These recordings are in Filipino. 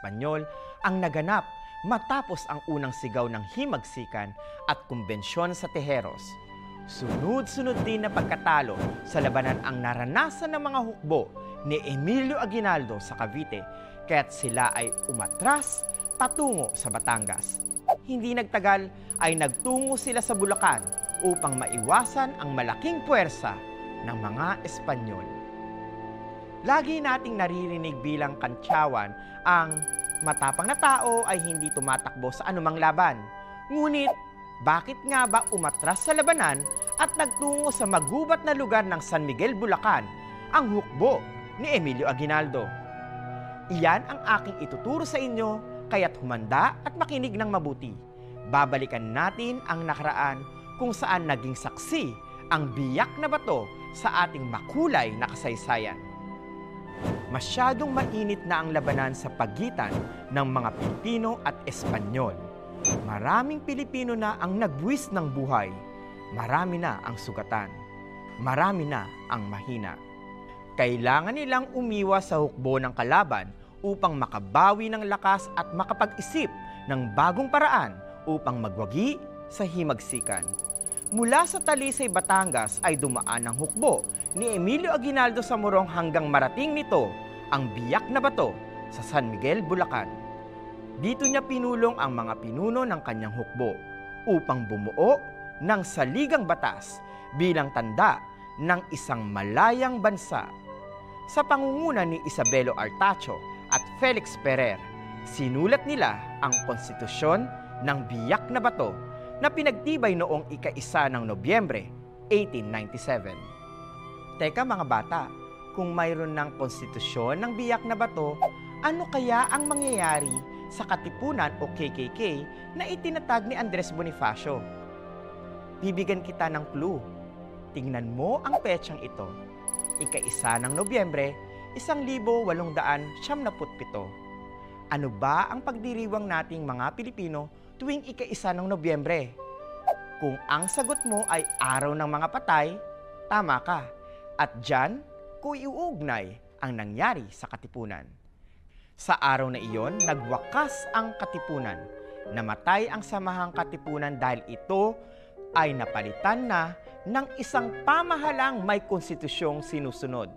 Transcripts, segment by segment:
Espanyol ang naganap matapos ang unang sigaw ng himagsikan at kumbensyon sa Tejeros. Sunod-sunod din na pagkatalo sa labanan ang naranasan ng mga hukbo ni Emilio Aguinaldo sa Cavite, kaya't sila ay umatras patungo sa Batangas. Hindi nagtagal ay nagtungo sila sa Bulacan upang maiwasan ang malaking puwersa ng mga Espanyol. Lagi nating naririnig bilang kantsawan ang matapang na tao ay hindi tumatakbo sa anumang laban. Ngunit, bakit nga ba umatras sa labanan at nagtungo sa magubat na lugar ng San Miguel, Bulacan, ang hukbo ni Emilio Aguinaldo? Iyan ang aking ituturo sa inyo, kaya't humanda at makinig ng mabuti. Babalikan natin ang nakaraan kung saan naging saksi ang biyak na bato sa ating makulay na kasaysayan. Masyadong mainit na ang labanan sa pagitan ng mga Pilipino at Espanyol. Maraming Pilipino na ang nagbuwis ng buhay. Marami na ang sugatan. Marami na ang mahina. Kailangan nilang umiwas sa hukbo ng kalaban upang makabawi ng lakas at makapag-isip ng bagong paraan upang magwagi sa himagsikan. Mula sa Talisay, Batangas ay dumaan ang hukbo ni Emilio Aguinaldo sa Morong hanggang marating nito ang biyak na bato sa San Miguel, Bulacan. Dito niya pinulong ang mga pinuno ng kanyang hukbo upang bumuo ng saligang batas bilang tanda ng isang malayang bansa. Sa pangunguna ni Isabelo Artacho at Felix Ferrer, sinulat nila ang konstitusyon ng biyak na bato na pinagtibay noong ika-1 ng Nobyembre, 1897. Teka mga bata, kung mayroon ng konstitusyon ng biyak na bato, ano kaya ang mangyayari sa Katipunan o KKK na itinatag ni Andres Bonifacio? Bibigyan kita ng clue. Tingnan mo ang petsang ito. Ika-1 ng Nobyembre, 1897. Ano ba ang pagdiriwang nating mga Pilipino tuwing ika-1 ng Nobyembre? Kung ang sagot mo ay araw ng mga patay, tama ka. At dyan, kung iuugnay ang nangyari sa Katipunan. Sa araw na iyon, nagwakas ang Katipunan. Namatay ang Samahang Katipunan dahil ito ay napalitan na ng isang pamahalang may konstitusyong sinusunod.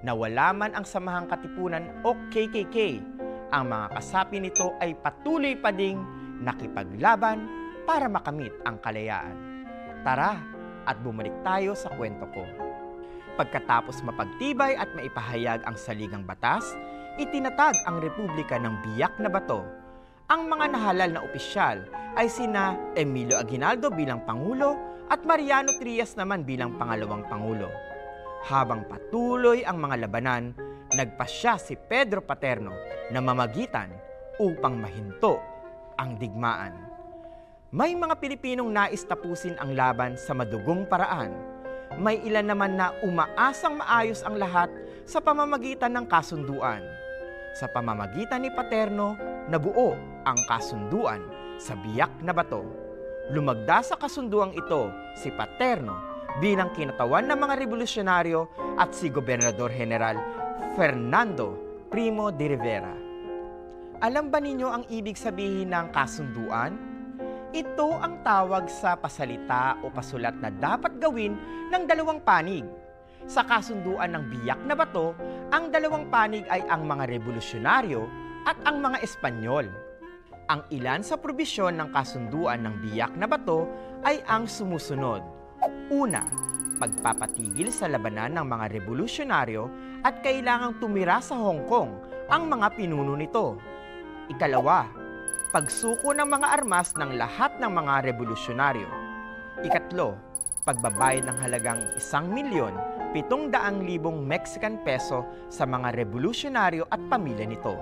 Nawala man ang Samahang Katipunan o KKK, ang mga kasapi nito ay patuloy pa ding nakipaglaban para makamit ang kalayaan. Tara at bumalik tayo sa kwento ko. Pagkatapos mapagtibay at maipahayag ang saligang batas, itinatag ang Republika ng Biyak na Bato. Ang mga nahalal na opisyal ay sina Emilio Aguinaldo bilang Pangulo at Mariano Trias naman bilang pangalawang Pangulo. Habang patuloy ang mga labanan, nagpasya si Pedro Paterno na mamagitan upang mahinto ang digmaan. May mga Pilipinong nais tapusin ang laban sa madugong paraan. May ilan naman na umaasang maayos ang lahat sa pamamagitan ng kasunduan. Sa pamamagitan ni Paterno, nabuo ang kasunduan sa Biyak na Bato. Lumagda sa kasunduang ito si Paterno bilang kinatawan ng mga revolusyonaryo at si Gobernador General Fernando Primo de Rivera. Alam ba ninyo ang ibig sabihin ng kasunduan? Ito ang tawag sa pasalita o pasulat na dapat gawin ng dalawang panig. Sa kasunduan ng Biyak na Bato, ang dalawang panig ay ang mga revolusyonaryo at ang mga Espanyol. Ang ilan sa probisyon ng kasunduan ng Biyak na Bato ay ang sumusunod. Una, pagpapatigil sa labanan ng mga revolusyonaryo at kailangang tumira sa Hong Kong ang mga pinuno nito. Ikalawa, pagsuko ng mga armas ng lahat ng mga revolusyonaryo. Ikatlo, pagbabayad ng halagang 1,700,000 Mexican peso sa mga revolusyonaryo at pamilya nito.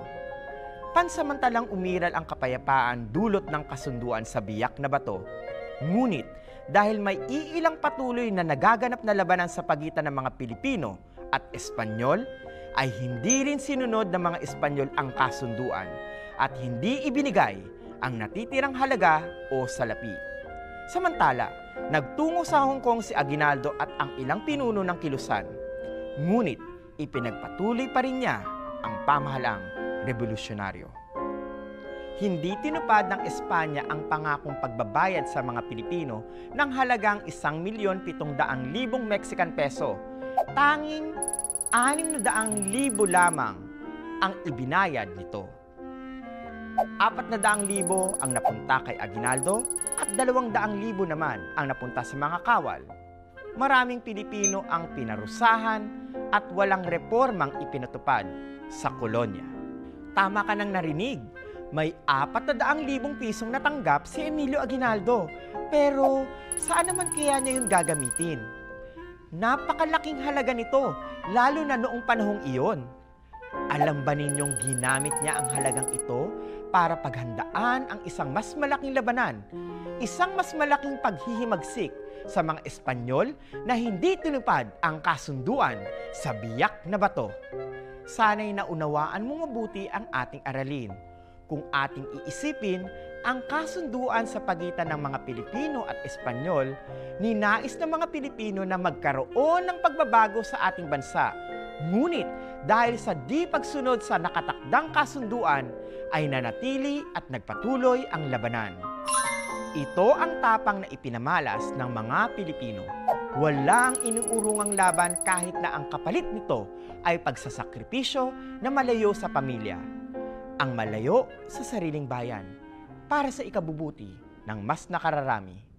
Pansamantalang umiral ang kapayapaan dulot ng kasunduan sa Biyak na Bato. Ngunit dahil may iilang patuloy na nagaganap na labanan sa pagitan ng mga Pilipino at Espanyol, ay hindi rin sinunod ng mga Espanyol ang kasunduan at hindi ibinigay ang natitirang halaga o salapi. Samantala, nagtungo sa Hong Kong si Aguinaldo at ang ilang pinuno ng kilusan. Ngunit ipinagpatuloy pa rin niya ang pamahalang revolusyonaryo. Hindi tinupad ng Espanya ang pangakong pagbabayad sa mga Pilipino ng halagang 1,700,000 Mexican peso. Tanging 600,000 lamang ang ibinayad nito. 400,000 ang napunta kay Aguinaldo at 200,000 naman ang napunta sa mga kawal. Maraming Pilipino ang pinarusahan at walang reformang ipinatupad sa kolonya. Tama ka nang narinig, may 400,000 pisong natanggap si Emilio Aguinaldo. Pero saan naman kaya niya yun gagamitin? Napakalaking halaga nito, lalo na noong panahong iyon. Alam ba ninyong ginamit niya ang halagang ito para paghandaan ang isang mas malaking labanan, isang mas malaking paghihimagsik sa mga Espanyol na hindi tinupad ang kasunduan sa Biak na Bato? Sana'y naunawaan mo mabuti ang ating aralin. Kung ating iisipin, ang kasunduan sa pagitan ng mga Pilipino at Espanyol, ninais ng mga Pilipino na magkaroon ng pagbabago sa ating bansa. Ngunit dahil sa di pagsunod sa nakatakdang kasunduan, ay nanatili at nagpatuloy ang labanan. Ito ang tapang na ipinamalas ng mga Pilipino. Walang inuurungang laban kahit na ang kapalit nito ay pagsasakripisyo na malayo sa pamilya. Ang malayo sa sariling bayan para sa ikabubuti ng mas nakararami.